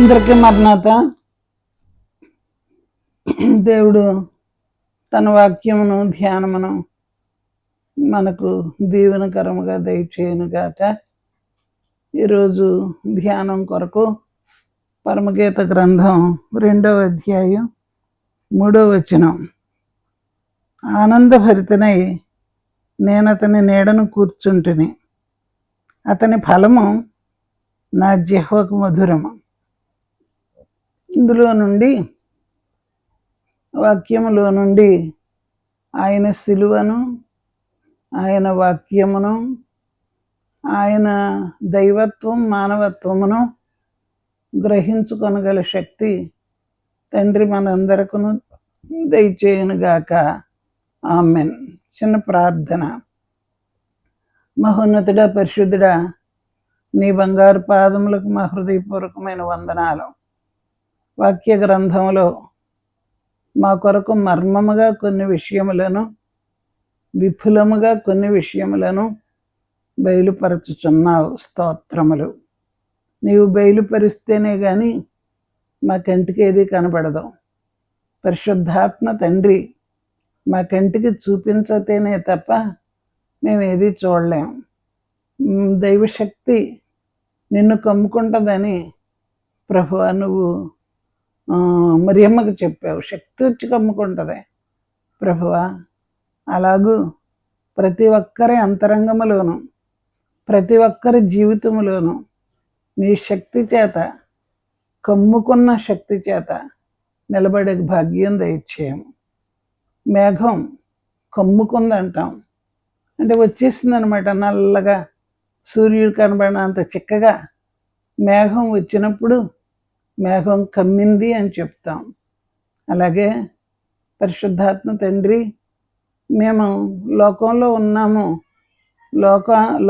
అందరికీ మరణాత. దేవుడు తన వాక్యమును ధ్యానమును మనకు దీవెనకరముగా దయచేయునుగాక. ఈరోజు ధ్యానం కొరకు పరమగీత గ్రంథం 2వ అధ్యాయం 3వ వచనం. ఆనందభరితనై నేనతని నీడను కూర్చుంటిని, అతని ఫలము నా జిహ్వకు మధురము. ఇందులో నుండి వాక్యములో నుండి ఆయన సిలువను, ఆయన వాక్యమును, ఆయన దైవత్వం మానవత్వమును గ్రహించుకొనగల శక్తి తండ్రి మనందరకు దయచేయునుగాక. ఆమెన్. చిన్న ప్రార్థన. మహోన్నతుడా, పరిశుద్ధుడా, నీ బంగారు పాదములకు మా హృదయపూర్వకమైన వందనాలు. వాక్య గ్రంథంలో మా కొరకు మర్మముగా కొన్ని విషయములను, విపులముగా కొన్ని విషయములను బయలుపరచుచున్నావు. స్తోత్రములు. నీవు బయలుపరిస్తేనే కానీ మా కంటికి ఏది కనబడదు. పరిశుద్ధాత్మ తండ్రి మా కంటికి చూపించతేనే తప్ప మేము ఏది చూడలేము. దైవశక్తి నిన్ను కమ్ముకుంటుందని ప్రభువా నువ్వు మరియమ్మకు చెప్పావు. శక్తి వచ్చి కమ్ముకుంటుంది ప్రభువా. అలాగూ ప్రతి ఒక్కరి అంతరంగములోను, ప్రతి ఒక్కరి జీవితంలోనూ నీ శక్తి చేత, కమ్ముకున్న శక్తి చేత నిలబడే భాగ్యం దయచేయము. మేఘం కమ్ముకుందంటాం అంటే వచ్చేసింది అనమాట. నల్లగా సూర్యుడు కనబడినంత చిక్కగా మేఘం వచ్చినప్పుడు మేఘం కమ్మింది అని చెప్తాం. అలాగే పరిశుద్ధాత్మ తండ్రి, మేము లోకంలో ఉన్నాము.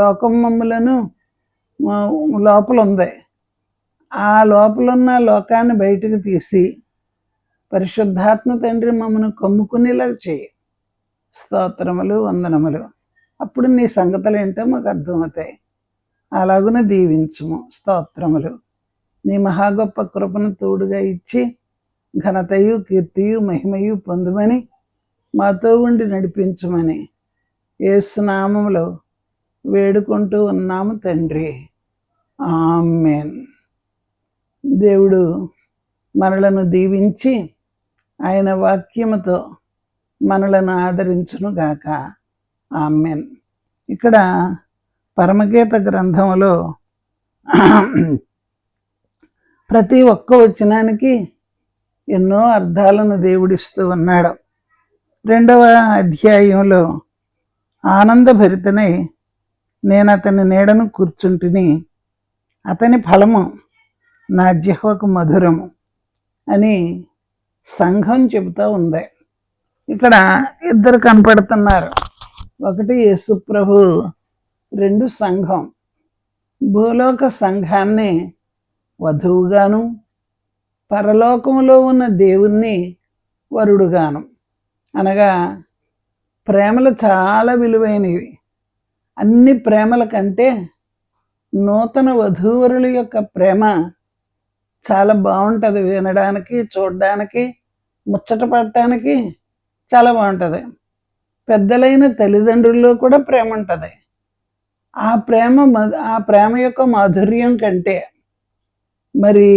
లోకం మమ్ములను లోపల ఉంది. ఆ లోపలున్న లోకాన్ని బయటకు తీసి పరిశుద్ధాత్మ తండ్రి మమ్మల్ని కమ్ముకునేలాగా చేయి. స్తోత్రములు, వందనములు. అప్పుడు నీ సంగతులు ఏంటో మాకు అర్థమవుతాయి. అలాగున దీవించుము. స్తోత్రములు. నీ మహాగొప్ప కృపను తోడుగా ఇచ్చి ఘనతయు, కీర్తియు, మహిమయు పొందుమని మాతో ఉండి నడిపించమని యేసు నామములో వేడుకుంటూ ఉన్నాము తండ్రి. ఆమేన్. దేవుడు మనలను దీవించి ఆయన వాక్యముతో మనలను ఆదరించునుగాక. ఆమేన్. ఇక్కడ పరమగీత గ్రంథంలో ప్రతి ఒక్క వచనానికి ఎన్నో అర్థాలను దేవుడిస్తూ ఉన్నాడు. 2వ అధ్యాయంలో ఆనందభరితనై నేను అతని నీడను కూర్చుంటిని, అతని ఫలము నా జిహ్వకు మధురము అని సంఘం చెబుతూ ఉంది. ఇక్కడ ఇద్దరు కనపడుతున్నారు. ఒకటి యేసు ప్రభు, 2 సంఘం. భూలోక సంఘాన్ని వధువుగాను, పరలోకములో ఉన్న దేవుణ్ణి వరుడుగాను. అనగా ప్రేమలు చాలా విలువైనవి. అన్ని ప్రేమల కంటే నూతన వధూవరుల యొక్క ప్రేమ చాలా బాగుంటుంది. వినడానికి, చూడడానికి, ముచ్చట పడటానికి చాలా బాగుంటుంది. పెద్దలైన తల్లిదండ్రుల్లో కూడా ప్రేమ ఉంటుంది. ఆ ప్రేమ యొక్క మాధుర్యం కంటే మరి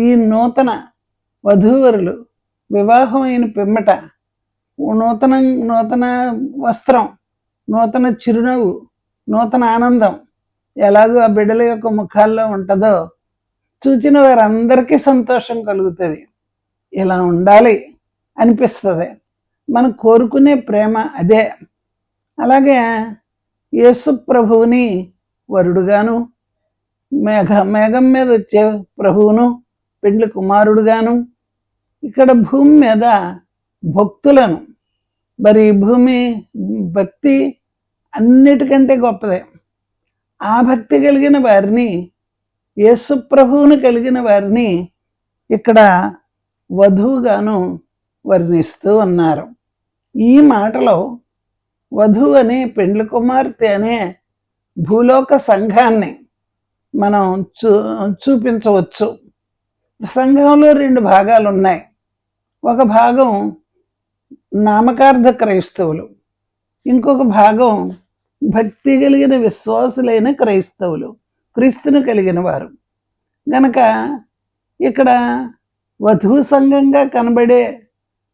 ఈ నూతన వధూవరులు వివాహం అయిన పిమ్మట నూతన వస్త్రం, నూతన చిరునవ్వు, నూతన ఆనందం ఎలాగో ఆ బిడ్డల యొక్క ముఖాల్లో ఉంటుందో చూచిన వారందరికీ సంతోషం కలుగుతుంది. ఇలా ఉండాలి అనిపిస్తుంది. మనం కోరుకునే ప్రేమ అదే. అలాగే యేసు ప్రభువుని వరుడుగాను, మేఘం మీద వచ్చే ప్రభువును పెండ్లి కుమారుడుగాను, ఇక్కడ భూమి మీద భక్తులను, మరి భూమి భక్తి అన్నిటికంటే గొప్పదే. ఆ భక్తి కలిగిన వారిని, యేసు ప్రభువును కలిగిన వారిని ఇక్కడ వధువుగాను వర్ణిస్తూ ఉన్నారు. ఈ మాటలో వధువు అనే, పెండ్లి కుమార్తె అనే భూలోక సంఘాన్ని మనం చూపించవచ్చు. సంఘంలో 2 భాగాలు ఉన్నాయి. ఒక భాగం నామకార్థ క్రైస్తవులు, ఇంకొక భాగం భక్తి కలిగిన విశ్వాసులైన క్రైస్తవులు, క్రీస్తును కలిగిన వారు. గనక ఇక్కడ వధువు సంఘంగా కనబడే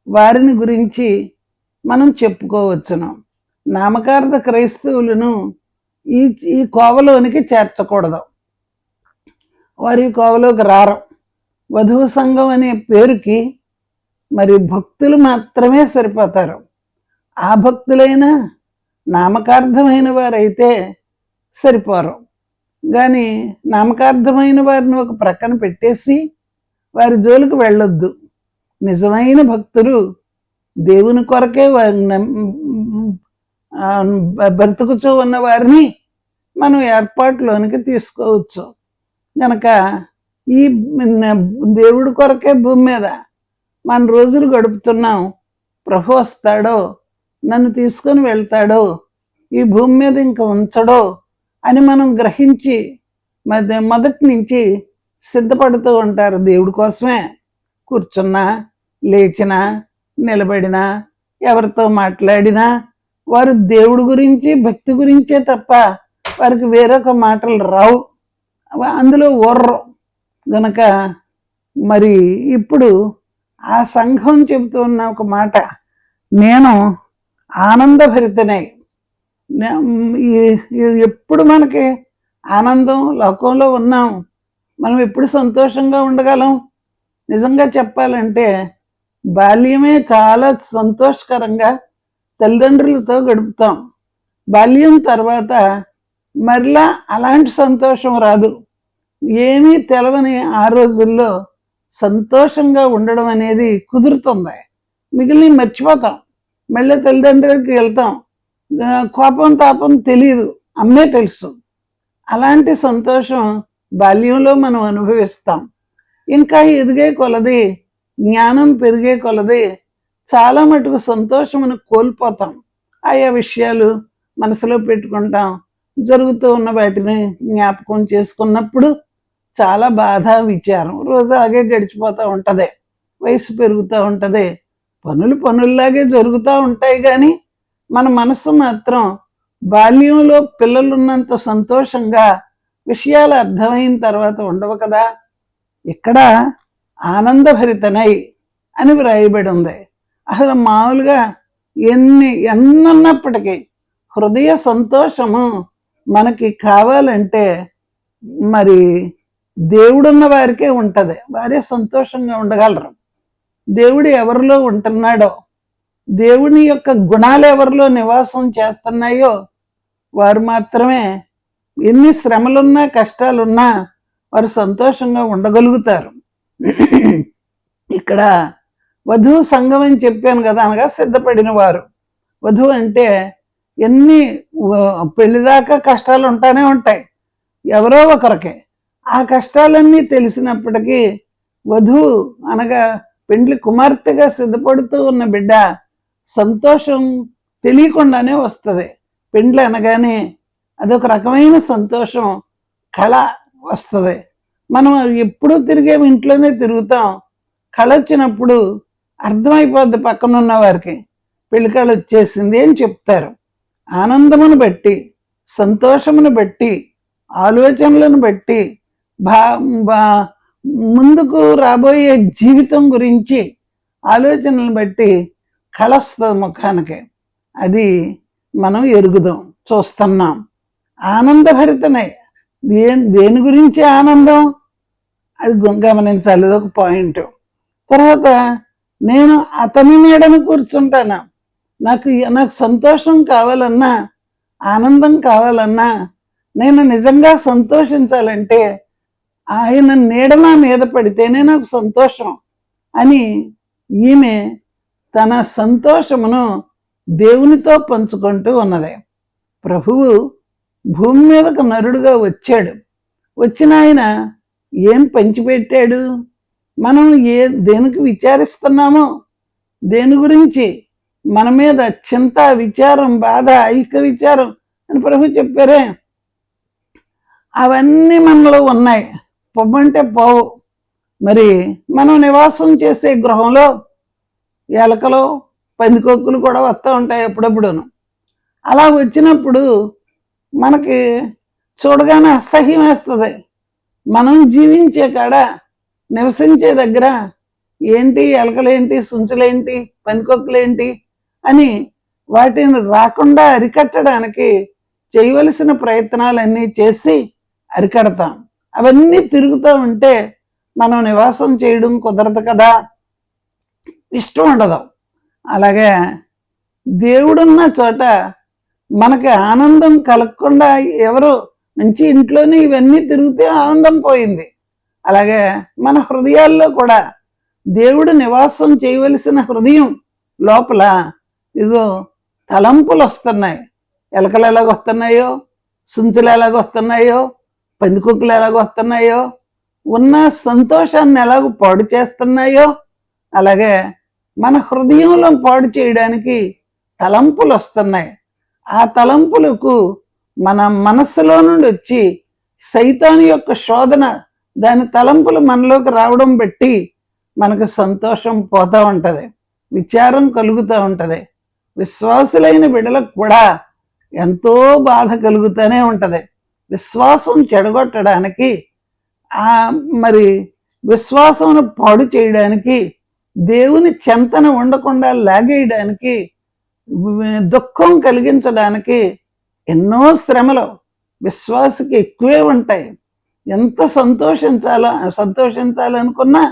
వారిని గురించి మనం చెప్పుకోవచ్చును. నామకార్థ క్రైస్తవులను ఈ కోవలోనికి చేర్చకూడదు. వారి కోవలోకి రారు. వధువు సంఘం అనే పేరుకి మరి భక్తులు మాత్రమే సరిపోతారు. ఆ భక్తులైన నామకార్థమైన వారైతే సరిపోరు. కానీ నామకార్థమైన వారిని ఒక ప్రక్కన పెట్టేసి వారి జోలికి వెళ్ళొద్దు. నిజమైన భక్తులు దేవుని కొరకే బ్రతుకుతూ ఉన్న వారిని మనం ఏర్పాటులోనికి తీసుకోవచ్చు. కనుక ఈ దేవుడి కొరకే భూమి మీద మన రోజులు గడుపుతున్నాం. ప్రభు వస్తాడో, నన్ను తీసుకొని వెళ్తాడో, ఈ భూమి మీద ఇంక ఉంచడో అని మనం గ్రహించి మొదటి నుంచి సిద్ధపడుతూ ఉంటారు. దేవుడి కోసమే కూర్చున్నా, లేచినా, నిలబడినా, ఎవరితో మాట్లాడినా వారు దేవుడి గురించి, భక్తి గురించే తప్ప వారికి వేరొక మాటలు రావు, అందులో ఊర్రు. గనక మరి ఇప్పుడు ఆ సంఘం చెబుతూ ఉన్న ఒక మాట, నేను ఆనందభరితనై. ఎప్పుడు మనకి ఆనందం లోకంలో ఉన్నాం, మనం ఎప్పుడు సంతోషంగా ఉండగలం? నిజంగా చెప్పాలంటే బాల్యమే చాలా సంతోషకరంగా తల్లిదండ్రులతో గడుపుతాం. బాల్యం తర్వాత మరలా అలాంటి సంతోషం రాదు. ఏమీ తెలవని ఆ రోజుల్లో సంతోషంగా ఉండడం అనేది కుదురుతుంది. మిగిలిన మర్చిపోతాం. మళ్ళీ తల్లిదండ్రులకి వెళ్తాం. కోపం తాపం తెలియదు, అమ్మే తెలుసు. అలాంటి సంతోషం బాల్యంలో మనం అనుభవిస్తాం. ఇంకా ఎదిగే కొలది, జ్ఞానం పెరిగే కొలది చాలా మటుకు సంతోషమును కోల్పోతాం. ఆయా విషయాలు మనసులో పెట్టుకుంటాం. జరుగుతూ ఉన్న వాటిని జ్ఞాపకం చేసుకున్నప్పుడు చాలా బాధ, విచారం. రోజు అలాగే గడిచిపోతూ ఉంటుంది. వయసు పెరుగుతూ ఉంటుంది. పనుల్లాగే జరుగుతూ ఉంటాయి. కానీ మన మనసు మాత్రం బాల్యంలో పిల్లలున్నంత సంతోషంగా విషయాలు అర్థమైన తర్వాత ఉండవు కదా. ఇక్కడ ఆనందభరితనై అని వ్రాయబడి ఉంది. అసలు మామూలుగా ఎన్నన్నప్పటికీ హృదయ సంతోషము మనకి కావాలంటే మరి దేవుడున్న వారికే ఉంటుంది. వారే సంతోషంగా ఉండగలరు. దేవుడు ఎవరిలో ఉంటున్నాడో, దేవుని యొక్క గుణాలు ఎవరిలో నివాసం చేస్తున్నాయో వారు మాత్రమే ఎన్ని శ్రమలున్నా, కష్టాలున్నా వారు సంతోషంగా ఉండగలుగుతారు. ఇక్కడ వధువు సంఘం అని చెప్పాను కదా, అనగా సిద్ధపడిన వారు. వధువు అంటే ఎన్ని పెళ్లిదాకా కష్టాలు ఉంటానే ఉంటాయి ఎవరో ఒకరికే. ఆ కష్టాలన్నీ తెలిసినప్పటికీ వధువు అనగా పెండ్లి కుమార్తెగా సిద్ధపడుతూ ఉన్న బిడ్డ సంతోషం తెలియకుండానే వస్తుంది. పెండ్లి అనగానే అదొక రకమైన సంతోషం, కళ వస్తుంది. మనం ఎప్పుడూ తిరిగే ఇంట్లోనే తిరుగుతాం. కళ వచ్చినప్పుడు అర్థమైపోద్ది పక్కనున్న వారికి, పెళ్లి కళ వచ్చేసింది అని చెప్తారు. ఆనందమును బట్టి, సంతోషమును బట్టి, ఆలోచనలను బట్టి, ముందుకు రాబోయే జీవితం గురించి ఆలోచనలను బట్టి కళ వస్తుంది ముఖానికి. అది మనం ఎరుగుదాం, చూస్తున్నాం. ఆనందభరితనే. దేని గురించి ఆనందం, అది గమనించాలి. అది ఒక పాయింట్. తర్వాత నేను అతని నీడను కూర్చుంటాను. నాకు సంతోషం కావాలన్నా, ఆనందం కావాలన్నా, నేను నిజంగా సంతోషించాలంటే ఆయన నీడ నా మీద పడితేనే నాకు సంతోషం అని ఈమె తన సంతోషమును దేవునితో పంచుకుంటూ ఉన్నది. ప్రభువు భూమి మీదకు నరుడుగా వచ్చాడు. వచ్చిన ఆయన ఏం పంచిపెట్టాడు? మనం దేనికి విచారిస్తున్నామో, దేని గురించి మన మీద చింత, విచారం, బాధ, ఐక్య విచారం అని ప్రభు చెప్పారే, అవన్నీ మనలో ఉన్నాయి, పొమ్మంటే పోవు. మరి మనం నివాసం చేసే గృహంలో ఎలకలు పందికొక్కులు కూడా వస్తూ ఉంటాయి ఎప్పుడప్పుడును. అలా వచ్చినప్పుడు మనకి చూడగానే అసహ్యం వేస్తుంది. మనం జీవించే కాడ నివసించే దగ్గర ఏంటి ఎలకలేంటి, సుంచులేంటి, పందికొక్కులేంటి అని వాటిని రాకుండా అరికట్టడానికి చేయవలసిన ప్రయత్నాలన్నీ చేసి అరికడతాం. అవన్నీ తిరుగుతూ ఉంటే మనం నివాసం చేయడం కుదరదు కదా, ఇష్టం ఉండదు. అలాగే దేవుడున్న చోట మనకి ఆనందం కలగకుండా ఎవరు మంచి ఇంట్లోనే ఇవన్నీ తిరిగితే ఆనందం పోయింది. అలాగే మన హృదయాల్లో కూడా దేవుడు నివాసం చేయవలసిన హృదయం లోపల ఇదో తలంపులు వస్తున్నాయి. ఎలకలు ఎలాగొస్తున్నాయో, సుంచులు ఎలాగొస్తున్నాయో, పందికొక్కులు ఎలాగొస్తున్నాయో, ఉన్న సంతోషాన్ని ఎలాగో పాడు చేస్తున్నాయో, అలాగే మన హృదయంలో పాడు చేయడానికి తలంపులు వస్తున్నాయి. ఆ తలంపులకు మన మనస్సులో నుండి వచ్చి సైతాను యొక్క శోధన, దాని తలంపులు మనలోకి రావడం బట్టి మనకు సంతోషం పోతూ ఉంటుంది, విచారం కలుగుతూ ఉంటుంది. విశ్వాసులైన బిడ్డలకు కూడా ఎంతో బాధ కలుగుతూనే ఉంటుంది. విశ్వాసం చెడగొట్టడానికి మరి విశ్వాసం పాడు చేయడానికి, దేవుని చెంతన ఉండకుండా లాగేయడానికి, దుఃఖం కలిగించడానికి ఎన్నో శ్రమలు విశ్వాసకి ఎక్కువే ఉంటాయి. ఎంత సంతోషించాలనుకున్నా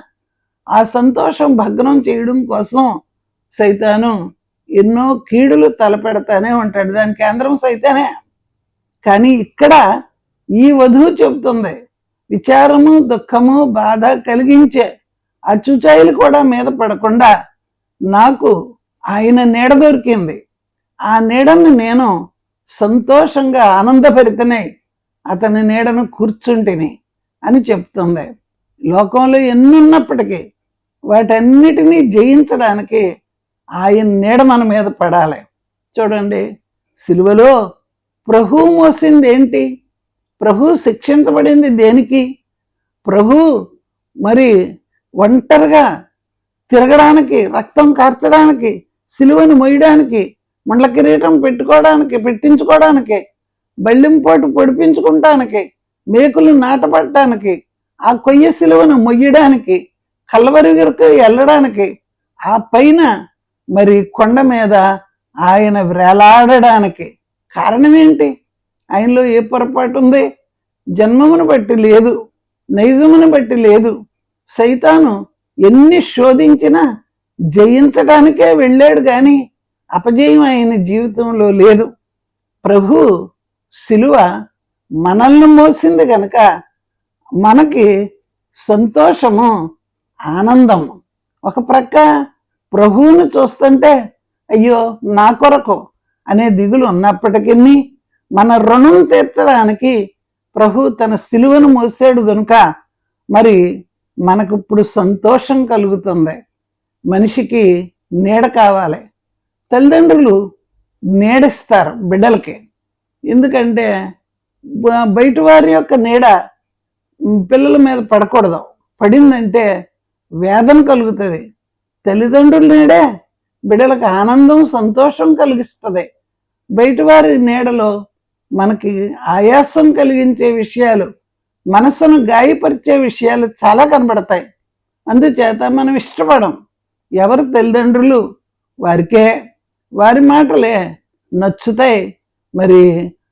ఆ సంతోషం భగ్నం చేయడం కోసం సైతాను ఎన్నో కీడులు తలపెడతానే ఉంటాడు. దాని కేంద్రం సైతానే. కానీ ఇక్కడ ఈ వధువు చెబుతుంది, విచారము, దుఃఖము, బాధ కలిగించే అచ్చుచాయలు కూడా మీద పడకుండా నాకు ఆయన నీడ దొరికింది, ఆ నీడను నేను సంతోషంగా ఆనందభరితనై అతని నీడను కూర్చుంటిని అని చెప్తుంది. లోకంలో ఎన్నున్నప్పటికీ వాటన్నిటినీ జయించడానికి ఆయన నీడ మన మీద పడాలి. చూడండి, సిలువలో ప్రభువు మోసింది ఏంటి? ప్రభు శిక్షించబడింది దేనికి? ప్రభు మరి ఒంటరిగా తిరగడానికి, రక్తం కార్చడానికి, సిలువను మోయడానికి, మండల కిరీటం పెట్టించుకోవడానికి, బళ్ళింపోటు పొడిపించుకుంటానికి, మేకులు నాటపడటానికి, ఆ కొయ్య సిలువను మొయ్యడానికి, కల్వరి వరకు వెళ్ళడానికి, ఆ పైన మరి కొండ మీద ఆయన వేలాడడానికి కారణం ఏంటి? ఆయనలో ఏ పొరపాటు ఉంది? జన్మమును బట్టి లేదు, నైజమును బట్టి లేదు. సైతాను ఎన్ని శోధించినా జయించడానికే వెళ్ళాడు, కానీ అపజయం ఆయన జీవితంలో లేదు. ప్రభు సిలువ మనల్ని మోసింది కనుక మనకి సంతోషము, ఆనందము. ఒక ప్రక్క ప్రభువుని చూస్తుంటే అయ్యో నా కొరకు అనే దిగులు ఉన్నప్పటికీ మన రుణం తీర్చడానికి ప్రభు తన సిలువను మోసాడు కనుక మరి మనకు ఇప్పుడు సంతోషం కలుగుతుంది. మనిషికి నీడ కావాలి. తల్లిదండ్రులు నీడిస్తారు బిడ్డలకి. ఎందుకంటే బయట వారి యొక్క నీడ పిల్లల మీద పడకూడదు. పడిందంటే వేదన కలుగుతుంది. తల్లిదండ్రుల నీడే బిడ్డలకు ఆనందం, సంతోషం కలిగిస్తుంది. బయట వారి నీడలో మనకి ఆయాసం కలిగించే విషయాలు, మనసును గాయపరిచే విషయాలు చాలా కనబడతాయి. అందుచేత మనం ఇష్టపడం. ఎవరి తల్లిదండ్రులు వారికే, వారి మాటలే నచ్చుతాయి. మరి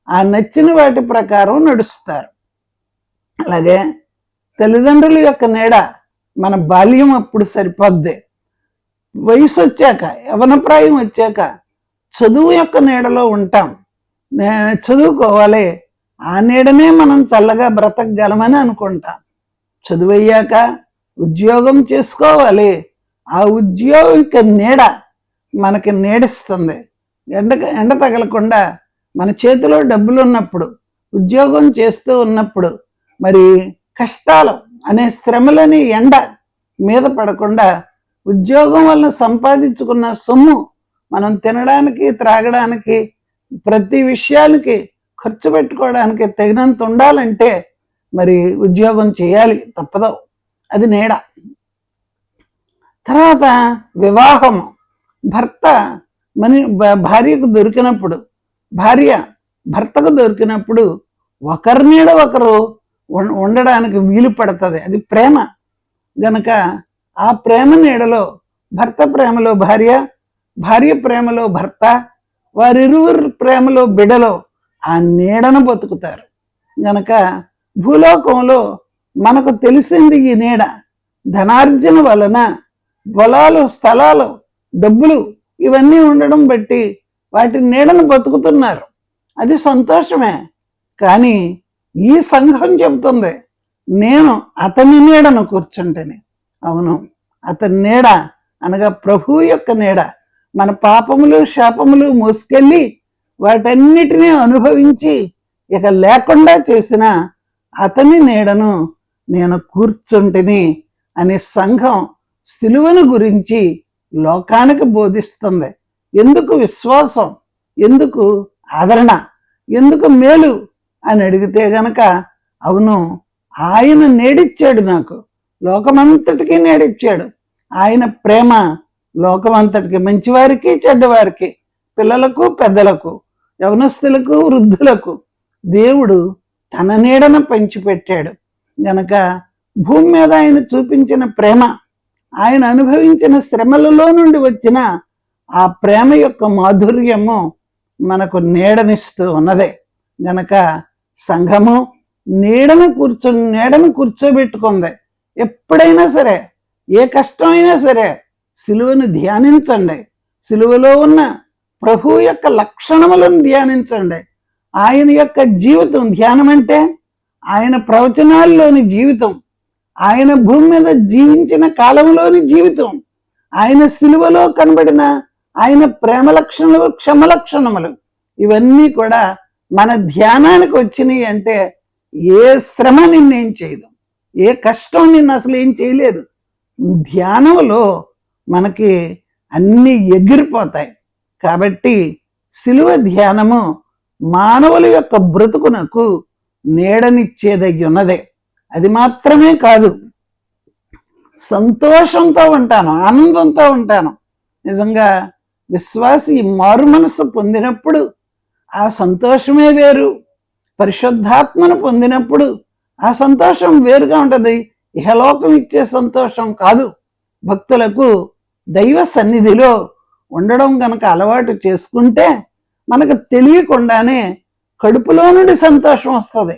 ఆ నచ్చిన వాటి ప్రకారం నడుస్తారు. అలాగే తల్లిదండ్రుల యొక్క నీడ మన బాల్యం అప్పుడు సరిపోద్ది. వయసు వచ్చాక, యవనప్రాయం వచ్చాక చదువు యొక్క నీడలో ఉంటాం. చదువుకోవాలి, ఆ నీడనే మనం చల్లగా బ్రతకగలమని అనుకుంటాం. చదువు అయ్యాక ఉద్యోగం చేసుకోవాలి, ఆ ఉద్యోగిక నీడ మనకి నీడిస్తుంది. ఎండ తగలకుండా మన చేతిలో డబ్బులు ఉన్నప్పుడు, ఉద్యోగం చేస్తూ ఉన్నప్పుడు మరి కష్టాలు అనే శ్రమలని ఎండ మీద పడకుండా ఉద్యోగం వల్ల సంపాదించుకున్న సొమ్ము మనం తినడానికి, త్రాగడానికి, ప్రతి విషయానికి ఖర్చు పెట్టుకోవడానికి తగినంత ఉండాలంటే మరి ఉద్యోగం చేయాలి, తప్పదు. అది నీడ. తర్వాత వివాహం. భర్త భార్యకు దొరికినప్పుడు, భార్య భర్తకు దొరికినప్పుడు ఒకరి నీడ ఒకరు ఉండడానికి వీలు పడుతుంది. అది ప్రేమ గనక ఆ ప్రేమ నీడలో భర్త ప్రేమలో భార్య, భార్య ప్రేమలో భర్త, వారిరువురు ప్రేమలో బిడలో ఆ నీడను బతుకుతారు. గనక భూలోకంలో మనకు తెలిసింది ఈ నీడ. ధనార్జన వలన పొలాలు, స్థలాలు, డబ్బులు ఇవన్నీ ఉండడం బట్టి వాటి నీడను బతుకుతున్నారు. అది సంతోషమే. కానీ ఈ సంఘం చెబుతుంది, నేను అతని నీడను కూర్చుంటేనే. అవును, అతని నీడ అనగా ప్రభు యొక్క నీడ. మన పాపములు శాపములు మోసుకెళ్ళి వాటన్నిటినీ అనుభవించి ఇక లేకుండా చేసిన అతని నీడను నేను కూర్చుంటిని అనే సంఘం సిలువను గురించి లోకానికి బోధిస్తుంది. ఎందుకు విశ్వాసం, ఎందుకు ఆదరణ, ఎందుకు మేలు అని అడిగితే గనక అవును, ఆయన నేడిచ్చాడు, నాకు లోకమంతటికీ నేడిచ్చాడు. ఆయన ప్రేమ లోకమంతటికి, మంచివారికి చెడ్డవారికి, పిల్లలకు పెద్దలకు, యవనస్తులకు వృద్ధులకు దేవుడు తన నీడను పంచిపెట్టాడు. గనక భూమి మీద ఆయన చూపించిన ప్రేమ, ఆయన అనుభవించిన శ్రమలలో నుండి వచ్చిన ఆ ప్రేమ యొక్క మాధుర్యము మనకు నీడనిస్తూ ఉన్నదే. గనక సంఘము నీడను కూర్చోబెట్టుకుంది. ఎప్పుడైనా సరే, ఏ కష్టమైనా సరే సిలువను ధ్యానించండి. సిలువలో ఉన్న ప్రభు యొక్క లక్షణములను ధ్యానించండి. ఆయన యొక్క జీవితం, ధ్యానం అంటే ఆయన ప్రవచనాల్లోని జీవితం, ఆయన భూమి మీద జీవించిన కాలంలోని జీవితం, ఆయన సిలువలో కనబడిన ఆయన ప్రేమ లక్షణములు, క్షమ లక్షణములు, ఇవన్నీ కూడా మన ధ్యానానికి వచ్చినాయి అంటే ఏ శ్రమ నిన్నేం చేయదు, ఏ కష్టం నిన్ను అసలు ఏం చేయలేదు. ధ్యానంలో మనకి అన్నీ ఎగిరిపోతాయి. కాబట్టి సిలువ ధ్యానము మానవుల యొక్క బ్రతుకునకు నీడనిచ్చేదగి ఉన్నదే. అది మాత్రమే కాదు, సంతోషంతో ఉంటాను, ఆనందంతో ఉంటాను. నిజంగా విశ్వాసి మారు మనసు పొందినప్పుడు ఆ సంతోషమే వేరు. పరిశుద్ధాత్మను పొందినప్పుడు ఆ సంతోషం వేరుగా ఉంటుంది. ఇహలోకం ఇచ్చే సంతోషం కాదు. భక్తులకు దైవ సన్నిధిలో ఉండడం గనక అలవాటు చేసుకుంటే మనకు తెలియకుండానే కడుపులో నుండి సంతోషం వస్తుంది.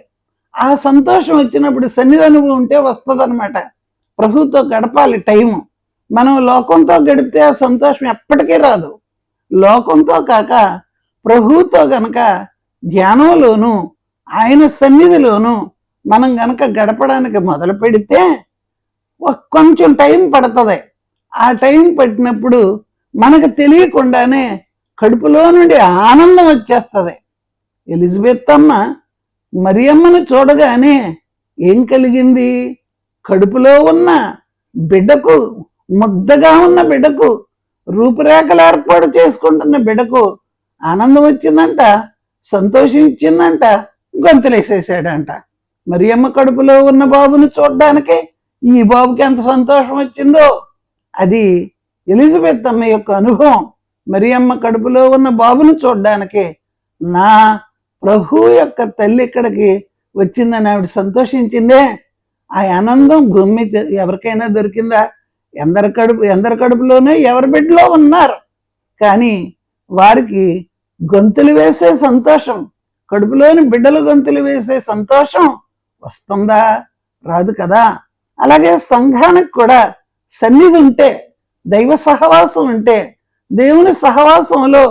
ఆ సంతోషం వచ్చినప్పుడు సన్నిధి అనుభవం ఉంటే వస్తుంది అనమాట. ప్రభుతో గడపాలి టైము. మనం లోకంతో గడిపితే ఆ సంతోషం ఎప్పటికీ రాదు. లోకంతో కాక ప్రభుతో గనక ధ్యానంలోను ఆయన సన్నిధిలోను మనం గనక గడపడానికి మొదలు పెడితే కొంచెం టైం పడుతుంది. ఆ టైం పట్టినప్పుడు మనకు తెలియకుండానే కడుపులో నుండి ఆనందం వచ్చేస్తుంది. ఎలిజబెత్ అమ్మ మరియమ్మను చూడగానే ఏం కలిగింది? కడుపులో ఉన్న బిడ్డకు, ముద్దగా ఉన్న బిడ్డకు, రూపురేఖలు ఏర్పాటు చేసుకుంటున్న బిడ్డకు ఆనందం వచ్చిందంట, సంతోషం ఇచ్చిందంట, గొంతులేసేసాడంట. మరియమ్మ కడుపులో ఉన్న బాబుని చూడడానికి ఈ బాబుకి ఎంత సంతోషం వచ్చిందో అది ఎలిజబెత్ అమ్మ యొక్క అనుభవం. మరియమ్మ కడుపులో ఉన్న బాబును చూడడానికి నా ప్రభు యొక్క తల్లి ఇక్కడికి వచ్చిందని ఆవిడ సంతోషించిందే. ఆ ఆనందం భూమి ఎవరికైనా దొరికిందా? ఎందరి కడుపులోనే ఎవరి బిడ్డలో ఉన్నారు, కానీ వారికి గొంతులు వేసే సంతోషం, కడుపులోని బిడ్డలు గొంతులు వేసే సంతోషం వస్తుందా? రాదు కదా. అలాగే సంఘానికి కూడా సన్నిధి ఉంటే, దైవ సహవాసం ఉంటే, దేవుని సహవాసంలో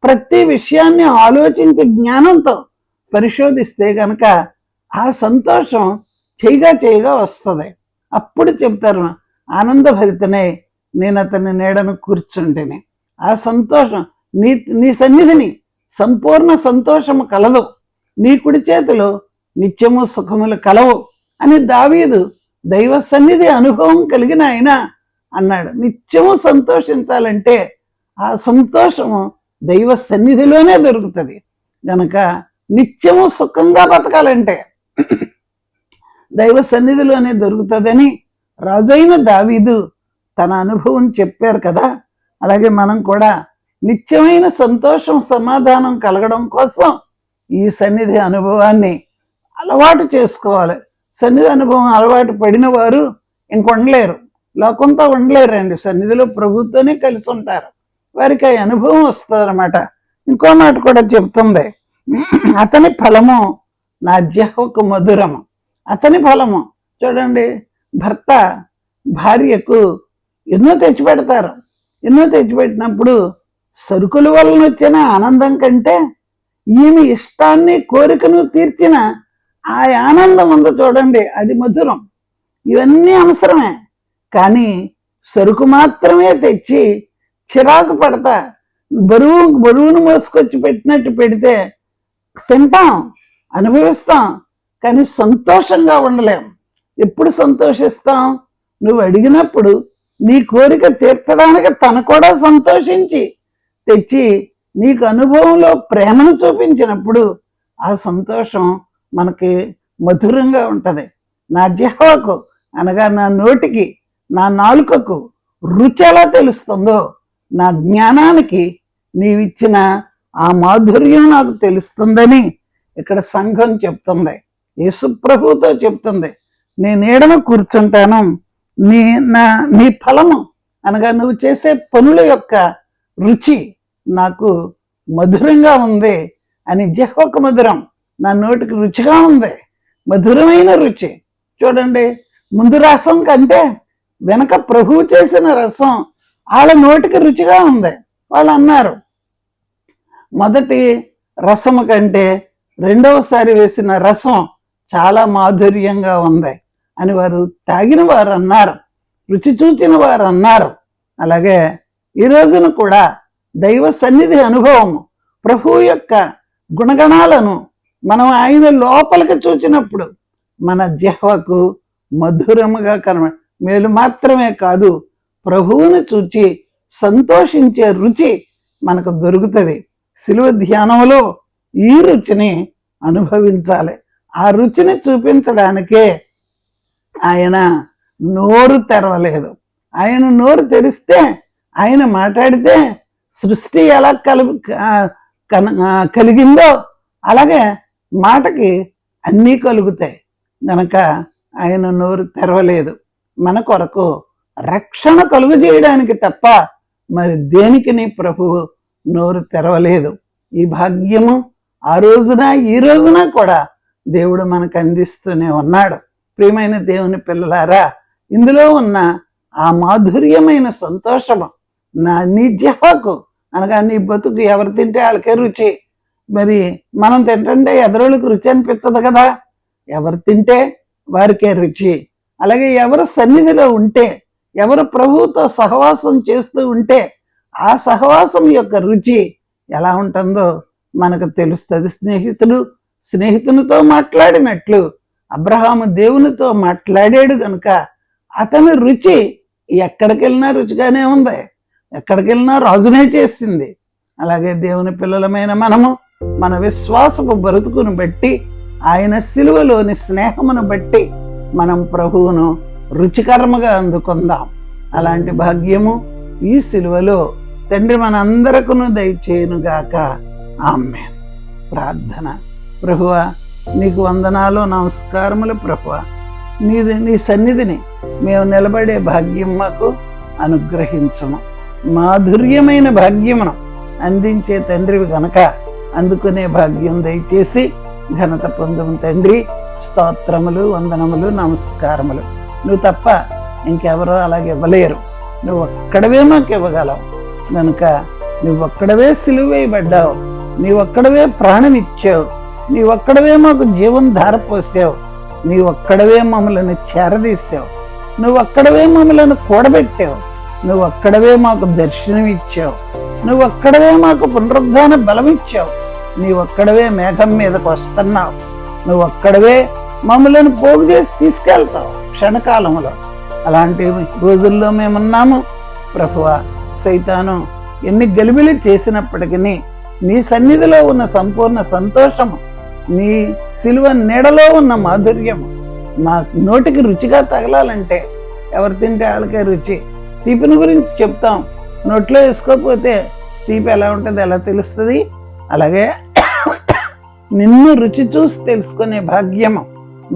ప్రతి విషయాన్ని ఆలోచించి జ్ఞానంతో పరిశోధిస్తే గనక ఆ సంతోషం చేయగా వస్తుంది. అప్పుడు చెప్తారు, ఆనందభరితనే నేను అతని నీడను కూర్చుంటేనే. ఆ సంతోషం నీ సన్నిధిని సంపూర్ణ సంతోషము కలదు, నీ కుడి చేతిలో నిత్యము సుఖములు కలవు అని దావీదు దైవ సన్నిధి అనుభవం కలిగిన ఆయన అన్నాడు. నిత్యము సంతోషించాలంటే ఆ సంతోషము దైవ సన్నిధిలోనే దొరుకుతుంది. గనక నిత్యము సుఖంగా బతకాలంటే దైవ సన్నిధిలోనే దొరుకుతుందని రాజైన దావీదు తన అనుభవం చెప్పారు కదా. అలాగే మనం కూడా నిత్యమైన సంతోషం సమాధానం కలగడం కోసం ఈ సన్నిధి అనుభవాన్ని అలవాటు చేసుకోవాలి. సన్నిధి అనుభవం అలవాటు పడిన వారు ఇంకొండలేరు, లోకంతో ఉండలేరండి. సన్నిధిలో ప్రభుత్వనే కలిసి ఉంటారు, వారికి ఆ అనుభవం వస్తుంది అనమాట. ఇంకో మాట కూడా చెప్తుంది, అతని ఫలము నా జిహ్వకు మధురము. అతని ఫలము చూడండి, భర్త భార్యకు ఎన్నో తెచ్చిపెడతారు. ఎన్నో తెచ్చిపెట్టినప్పుడు సరుకుల వలన వచ్చిన ఆనందం కంటే ఈమె ఇష్టాన్ని కోరికను తీర్చిన ఆ ఆనందం ఉందో చూడండి, అది మధురం. ఇవన్నీ అవసరమే, కానీ సరుకు మాత్రమే తెచ్చి చిరాకు పడతా బరువును మోసుకొచ్చి పెట్టినట్టు పెడితే తింటాం, అనుభవిస్తాం, కానీ సంతోషంగా ఉండలేం. ఎప్పుడు సంతోషిస్తాం? నువ్వు అడిగినప్పుడు నీ కోరిక తీర్చడానికి తను కూడా సంతోషించి తెచ్చి నీకు అనుభవంలో ప్రేమను చూపించినప్పుడు ఆ సంతోషం మనకి మధురంగా ఉంటది. నా జిహ్వకు అనగా నా నోటికి, నా నాలుకకు రుచి ఎలా తెలుస్తుందో, నా జ్ఞానానికి నీవిచ్చిన ఆ మాధుర్యం నాకు తెలుస్తుందని ఇక్కడ సంఘం చెప్తుంది, యేసుప్రభుతో చెప్తుంది. నేను నీడన కూర్చుంటాను, నీ ఫలము అనగా నువ్వు చేసే పనుల యొక్క రుచి నాకు మధురంగా ఉంది అని. జిహ్వకు మధురం, నా నోటికి రుచిగా ఉంది, మధురమైన రుచి. చూడండి, ముందు రసం కంటే వెనక ప్రభువు చేసిన రసం వాళ్ళ నోటికి రుచిగా ఉంది. వాళ్ళు అన్నారు, మొదటి రసము కంటే రెండవసారి వేసిన రసం చాలా మాధుర్యంగా ఉంది అని వారు తాగిన వారు అన్నారు, రుచి చూచిన వారు అన్నారు. అలాగే ఈ రోజున కూడా దైవ సన్నిధి అనుభవము, ప్రభువు యొక్క గుణగణాలను మనం ఆయన లోపలికి చూచినప్పుడు మన జిహ్వకు మధురముగా మేలు మాత్రమే కాదు, ప్రభువుని చూచి సంతోషించే రుచి మనకు దొరుకుతుంది. శిలువ ధ్యానంలో ఈ రుచిని అనుభవించాలి. ఆ రుచిని చూపించడానికే ఆయన నోరు తెరవలేదు. ఆయన నోరు తెరిస్తే, ఆయన మాట్లాడితే సృష్టి ఎలా కలిగిందో అలాగే మాటకి అన్నీ కలుగుతాయి. గనక ఆయన నోరు తెరవలేదు. మన కొరకు రక్షణ కలుగు చేయడానికి తప్ప మరి దేనికి నీ ప్రభువు నోరు తెరవలేదు. ఈ భాగ్యము ఆ రోజున ఈ రోజున కూడా దేవుడు మనకు అందిస్తూనే ఉన్నాడు. ప్రియమైన దేవుని పిల్లలారా, ఇందులో ఉన్న ఆ మాధుర్యమైన సంతోషము నీ జిహ్వకు అనగా నీ బతుకు ఎవరు తింటే వాళ్ళకే రుచి. మరి మనం తింటుంటే ఎదరోళ్ళకి రుచి అనిపించదు కదా, ఎవరు తింటే వారికే రుచి. అలాగే ఎవరు సన్నిధిలో ఉంటే, ఎవరు ప్రభువుతో సహవాసం చేస్తూ ఉంటే ఆ సహవాసం యొక్క రుచి ఎలా ఉంటుందో మనకు తెలుస్తుంది. స్నేహితునితో మాట్లాడినట్లు అబ్రహాము దేవునితో మాట్లాడాడు గనుక అతని రుచి ఎక్కడికి వెళ్ళినా రుచిగానే ఉంది, ఎక్కడికి వెళ్ళినా రాజునే చేసింది. అలాగే దేవుని పిల్లలమైన మనము మన విశ్వాసపు బ్రతుకును బట్టి, ఆయన సిలువలోని స్నేహమును బట్టి మనం ప్రభువును రుచికరముగా అందుకుందాం. అలాంటి భాగ్యము ఈ సిలువలో తండ్రి మనందరకును దయచేయునుగాక. ఆమేన్. ప్రార్థన. ప్రభువా, నీకు వందనాలు, నమస్కారములు. ప్రభువా, నీ సన్నిధిని మేము నిలబడే భాగ్యం మాకు అనుగ్రహించము. మాధుర్యమైన భాగ్యమును అందించే తండ్రివి గనక అందుకునే భాగ్యం దయచేసి ఘనత పొందము తండ్రి. స్తోత్రములు, వందనములు, నమస్కారములు. నువ్వు తప్ప ఇంకెవరో అలాగే ఇవ్వలేరు. నువ్వు ఒక్కడవే మాకు ఇవ్వగలవు కనుక నువ్వు ఒక్కడవే సిలువేయబడ్డావు, నీ ఒక్కడవే ప్రాణం ఇచ్చావు, నీ ఒక్కడవే మాకు జీవం ధారపోసావు, నీ ఒక్కడవే మమ్మలను చేరదీసావు, నువ్వు ఒక్కడవే మమ్మలను కూడబెట్టావు, నువ్వు ఒక్కడవే మాకు దర్శనం ఇచ్చావు, నువ్వు ఒక్కడవే మాకు పునరుద్ధాన బలం ఇచ్చావు, నీ ఒక్కడవే మేఘం మీదకు వస్తున్నావు, నువ్వు ఒక్కడవే మమ్మలను పోగు చేసి తీసుకెళ్తావు క్షణకాలంలో. అలాంటి రోజుల్లో మేమున్నాము ప్రభువా. సైతాను ఎన్ని గలిబిలి చేసినప్పటికీ నీ సన్నిధిలో ఉన్న సంపూర్ణ సంతోషము నీ సిలువ నీడలో ఉన్న మాధుర్యం మా నోటికి రుచిగా తగలాలంటే ఎవరు తింటే వాళ్ళకే రుచి. తీపిని గురించి చెప్తాం, నోట్లో వేసుకోకపోతే తీపి ఎలా ఉంటుంది ఎలా తెలుస్తుంది? అలాగే నిన్ను రుచి చూసి తెలుసుకునే భాగ్యము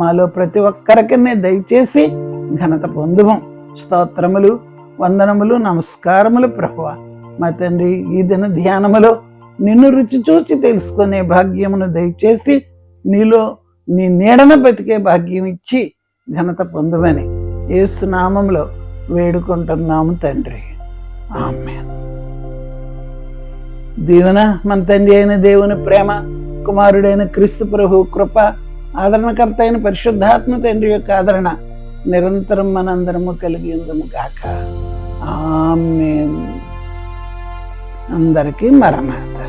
మాలో ప్రతి ఒక్కరికి దయచేసి ఘనత పొందుము. స్తోత్రములు, వందనములు, నమస్కారములు ప్రభువా. మా తండ్రి, ఈ దిన ధ్యానములో నిన్ను రుచి చూచి తెలుసుకునే భాగ్యమును దయచేసి నీలో నీ నీడన బతికే భాగ్యం ఇచ్చి ఘనత పొందుమని యేసు నామములో వేడుకుంటున్నాము తండ్రి, ఆమేన్. దీవెన మన తండ్రి అయిన దేవుని ప్రేమ, కుమారుడైన క్రీస్తు ప్రభు కృప, ఆదరణకర్త అయిన పరిశుద్ధాత్మ తండ్రి యొక్క ఆదరణ నిరంతరం మనందరము కలిగి ఉందము గాక, ఆమేన్. అందరికీ మరణాత.